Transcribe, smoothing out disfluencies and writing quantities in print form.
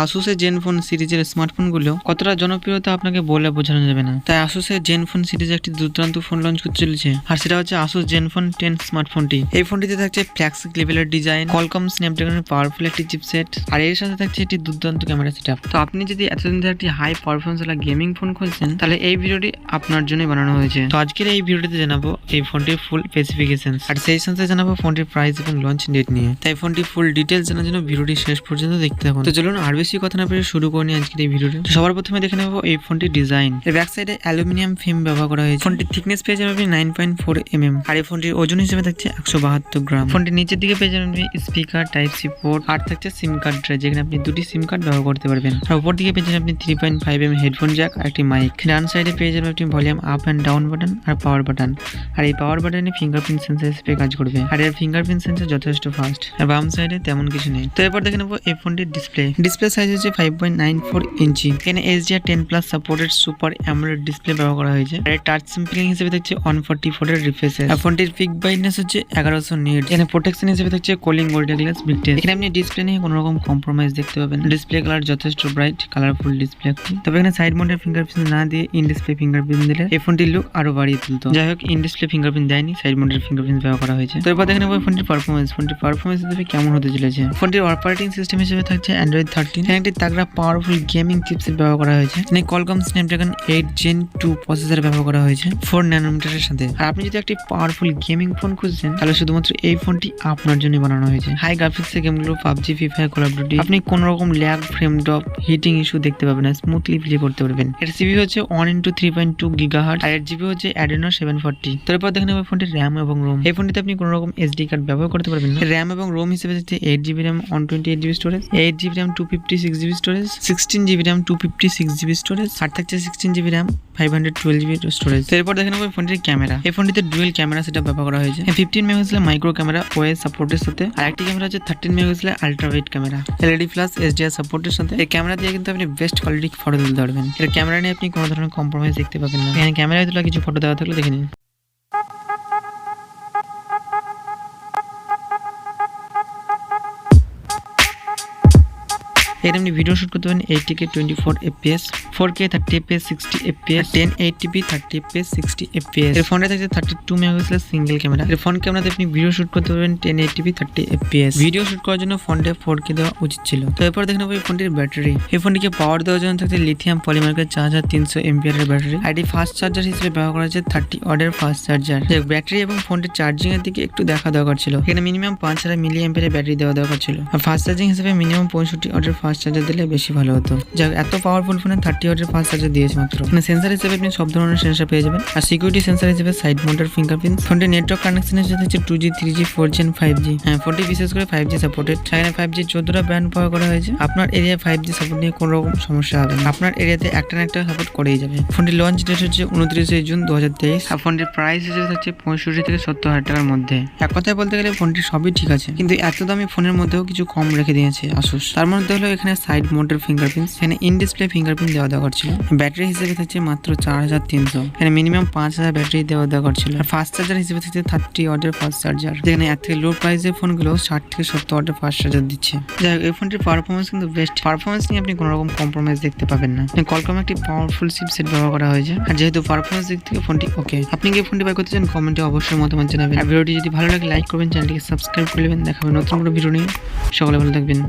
আসুসের ZenFone সিরিজের স্মার্টফোনগুলো কতটা জনপ্রিয়তা আপনাকে বলে বোঝানো যাবে না। তাই আসুসের জেনফোন সিরিজে একটি দুর্দান্ত ফোন লঞ্চ করতে চলেছে, আর সেটা হচ্ছে আসুস জেনফোন 10 স্মার্টফোনটি। এই ফোনটিতে থাকছে ফ্ল্যাগশিপ লেভেলের ডিজাইন, কলকম স্ন্যাপড্রাগনের পাওয়ারফুল একটি চিপসেট, আর এর সাথে থাকছে একটি দুর্দান্ত ক্যামেরা সেটআপ। তো আপনি যদি এতদিন ধরে একটি হাই পারফরমেন্স ওয়ালা গেমিং ফোন খুঁজছেন, তাহলে এই ভিডিওটি আপনার জন্যই বানানো হয়েছে। তো আজকের এই ভিডিওটিতে জানাবো এই ফোনটির ফুল স্পেসিফিকেশন, আর সেই সাথে জানাবো ফোনটির প্রাইস এবং লঞ্চ ডেট নিয়ে। তাই ফোনটি ফুল ডিটেলস জানার জন্য ভিডিওটি শেষ পর্যন্ত দেখতে থাকুন। তো চলুন আর বেশি কথা না বলে শুরু করে নিই আজকের এই ভিডিওটি। তো সবার প্রথমে দেখে নেবো এই ফোনটির ডিজাইন। এর ব্যাক সাইডে অ্যালুমিনিয়াম ফিল্ম ব্যবহার করা হয়েছে। ফোনটির থিকনেস পেয়ে যাবেন 9.4 mm, আর এই ফোনটির ওজন হিসেবে থাকছে 172 গ্রাম। ফোনটির নিচের দিকে পেয়ে যাবেন স্পিকার, টাইপ সি পোর্ট, আর থাকছে সিম কার্ড ট্রে, যেখানে আপনি দুটি সিম কার্ড ব্যবহার করতে পারবেন। আর উপর দিকে পেয়ে যাবেন আপনি 3.5 mm হেডফোন জ্যাক আর একটি মাইক। ডান সাইডে পেয়ে যাবেন আপনি volume up and down button আর পাওয়ার বাটন, আর এই পাওয়ার বাটনে ফিঙ্গারপ্রিন্ট সেন্সর হিসেবে কাজ করবে, আর এর ফিঙ্গারপ্রিন্ট সেন্সর যথেষ্ট ফাস্ট। আর বাম সাইডে তেমন কিছু নেই। তো এরপর দেখে নেবো এই ফোনটির ডিসপ্লে সাইজ হচ্ছে 5.94 ইঞ্চি। এখানে HDR10+ supported super AMOLED display ব্যবহার করা হয়েছে, আর টাচ স্যাম্পলিং হিসেবে থাকছে 144 এর রিফ্রেশ। আর ফোনটির পিক ব্রাইটনেস হচ্ছে 1100 নিট। এখানে প্রোটেকশন হিসেবে থাকছে কলিং গোল্ড গ্লাস বিগটেস। এখানে আপনি ডিসপ্লে নিয়ে কোনো রকম কম্প্রোমাইজ দেখতে পাবেন। ডিসপ্লে কালার যথেষ্ট ব্রাইট, কালারফুল ডিসপ্লে একটি। তবে এখানে সাইড মাউন্টেড ফিঙ্গারপ্রিন্ট না দিয়ে ইন ডিসপ্লে ফিঙ্গারপ্রিন্ট দিলে এই ফোনটির লুক আরো বাড়িয়ে তুলতো। যাই হোক, ইন ডিসপ্লে ফিঙ্গারপ্রিন্ট দেয়নি, সাইড মাউন্টেড ফিঙ্গারপ্রিন্ট ব্যবহার করা হয়েছে। তো এরপর দেখে নেবো ফোনটির পারফরমেন্স হিসেবে কেমন হতে চলেছে। ফোনটির অপারেটিং সিস্টেম হিসেবে থাকছে অ্যান্ড্রয়েড 13। এখানে একটি তাগড়া পাওয়ারফুল গেমিং চিপসেট ব্যবহার করা হয়েছে। এখানে কলকম স্ন্যাপড্রাগন 8 Gen 2 প্রসেসর ব্যবহার করা হয়েছে 4 ন্যানোমিটারের সাথে। আর আপনি যদি একটি পাওয়ারফুল গেমিং ফোন খুঁজছেন, তাহলে শুধুমাত্র এই ফোনটি আপনার জন্য বানানো হয়েছে। হাই গ্রাফিক্সের গেমগুলো PUBG, Free Fire, Call of Duty আপনি কোনো রকম lag, frame drop, hitting issue দেখতে পাবেন না, স্মুথলি প্লে করতে পারবেন। এর সিপিইউ হচ্ছে 1x3.2 GHz, আর 8GB হচ্ছে Adreno 740। তারপর দেখেন এই ফোনটির র্যাম এবং রোম। এই ফোনটিতে আপনি কোনো রকম SD কার্ড ব্যবহার করতে পারবেন না। র্যাম এবং রোম হিসেবে হচ্ছে 8GB RAM 128GB storage, 8GB RAM 256GB storage, 16GB RAM 256GB storage, আর থাকছে 16GB RAM 512GB স্টোরেজ। এরপর দেখেন এই ফোনটির ক্যামেরা। এই ফোনটিতে ডুয়েল ক্যামেরা সেটআপ ব্যবহার করা হয়েছে। 15 মেগাপিক্সেলের মাইক্রো ক্যামেরা ওএস সাপোর্টের সাথে, আর একটি ক্যামেরা হচ্ছে 13 মেগাপিক্সেলের ultra wide camera LED plus HDR সাপোর্টের সাথে। এই ক্যামেরা দিয়ে কিন্তু আপনি বেস্ট কোয়ালিটি ফটো তুলতে পারবেন। এর ক্যামেরা নিয়ে আপনি কোনো ধরনের কম্প্রোমাইজ দেখতে পাবেন না। এখানে ক্যামেরায় তোলা কিছু ফটো দেওয়া থাকলে দেখে নিন। এখানে আপনি ভিডিও শুট করতে পারেন 8K 24 FPS, 4K 30 FPS, 60 FPS, 1080p 30 FPS, 60 FPS। এর ফোনে থাকছে 32 মেগাপিক্সেলের সিঙ্গেল ক্যামেরা। এর ফ্রন্ট ক্যামেরাতে আপনি ভিডিও শুট করতে পারবেন 1080p 30 FPS। ভিডিও শুট করার জন্য ফোনটা 4K দেওয়া উচিত ছিল। তো এরপর দেখে নেবো এই ফোনটির ব্যাটারি। এই ফোনটিকে পাওয়ার দেওয়ার জন্য থাকছে লিথিয়াম পলিমারের 4300 mAh এর ব্যাটারি। আর ফাস্ট চার্জার হিসেবে ব্যবহার করা হচ্ছে 30 ওয়াটের ফাস্ট চার্জার। ব্যাটারি এবং ফোনটির চার্জিং এর দিকে একটু দেখা দরকার ছিল। এখানে মিনিমাম 5000 mAh এর ব্যাটারি দেওয়া দরকার ছিল। আর ফাস্ট চার্জিং হিসেবে মিনিমাম 65 ওয়াটের ফাস্ট চার্জার দিলে বেশি ভালো হতো। যাক, এত পাওয়ারফুল ফোনে 30 ওয়াটের ফাস্ট চার্জার দিয়েছে মাত্র। এখানে সেন্সর হিসেবে আপনি সব ধরনের সেন্সর পেয়ে যাবেন, আর সিকিউরিটি সেন্সর হিসেবে সাইড মাউন্টেড ফিঙ্গারপ্রিন্ট। ফোনটির নেটওয়ার্ক কানেকশন হিসেবে হচ্ছে 2G, 3G, 4G and 5G। হ্যাঁ, ফোনটি বিশেষ করে 5G সাপোর্টেড। এখানে 5G 14টা ব্যান্ড ব্যবহার করা হয়েছে। আপনার এরিয়ায় 5G সাপোর্ট নিয়ে কোনো রকম সমস্যা হবে না, আপনার এরিয়াতে একটা না একটা সাপোর্ট করেই যাবে। ফোনটির লঞ্চ ডেট হচ্ছে 29 জুন 2023। আর ফোনটির প্রাইস হিসেবে হচ্ছে 65 থেকে 70 হাজার টাকার মধ্যে। এক কথায় বলতে গেলে ফোনটি সবই ঠিক আছে, কিন্তু এত দামি ফোনের মধ্যেও কিছু কম রেখে দিয়েছে আসুস। তার মধ্যে হলো এখানে সাইড মাউন্টেড ফিঙ্গারপ্রিন্ট, এখানে ইন ডিসপ্লে ফিঙ্গারপ্রিন্ট দেওয়া দরকার ছিল। ব্যাটারি হিসেবে থাকছে মাত্র 4300। এখানে মিনিমাম 5000 ব্যাটারি দেওয়া দরকার ছিল। আর ফাস্ট চার্জার হিসেবে থাকছে 30 ওয়াটের ফাস্ট চার্জার, যেখানে এর থেকে লো প্রাইসের ফোনগুলো 60 থেকে 70 ওয়াটের ফাস্ট চার্জার দিচ্ছে। যাই হোক, এই ফোনটির পারফরমেন্স কিন্তু বেস্ট। পারফরমেন্স নিয়ে আপনি কোনো রকম কম্প্রোমাইজ দেখতে পাবেন না। কলকম একটি পাওয়ারফুল চিপসেট ব্যবহার করা হয়েছে, আর যেহেতু পারফরমেন্স দিক থেকে ফোনটি ওকে। আপনি কি ফোনটি বাই করতে চান, কমেন্টে অবশ্যই মতামত জানাবেন। আর ভিডিওটি যদি ভালো লাগে লাইক করবেন, চ্যানেলটিকে সাবস্ক্রাইব করে নেবেন। দেখাবেন নতুন কোনো ভিডিও নিয়ে। সকলে ভালো থাকবেন।